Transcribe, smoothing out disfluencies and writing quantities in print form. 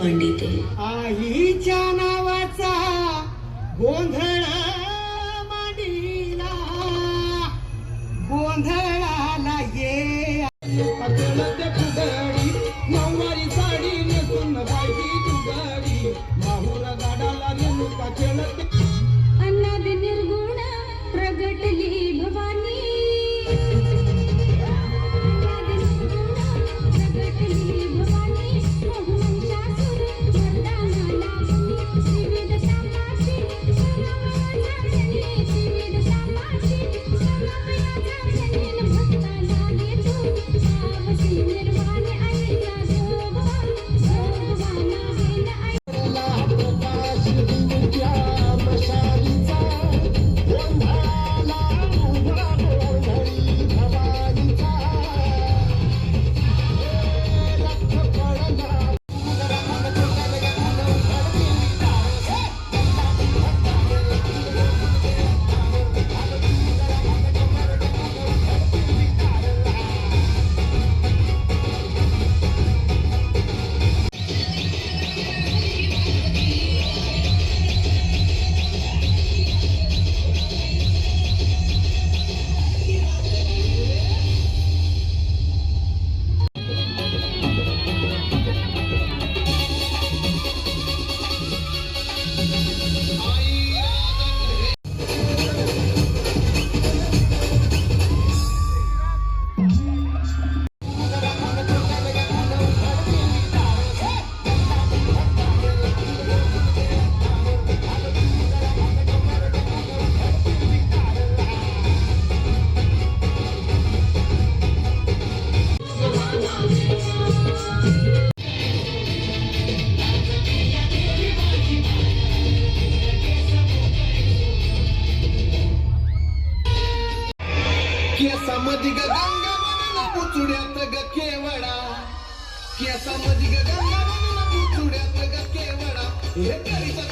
मांडिते. आईच्या नावाचा गोंधळ मांडीला, गोंधळाला ये नऊवारी साडी नेसून बायकी तुगाडी, माहुरा गाडाला रेणुका खेळते. अन्नाद निर्गुण प्रगटली भवानी, प्रगटली भवानी, मोहमंचासुर मर्दानाला बनी, विविध शाखाची समवया झाली, विविध शाखाची समवया झाली, भक्ताला येतो सावसी निर्वाणे आईचा जोगवा, जोगवाना गेला आई. केसामध्ये गंगा बनला पुचुड्यात ग केवडा, केसामध्ये गंगा बनला पुचुड्यात ग केवडा, हे करीचा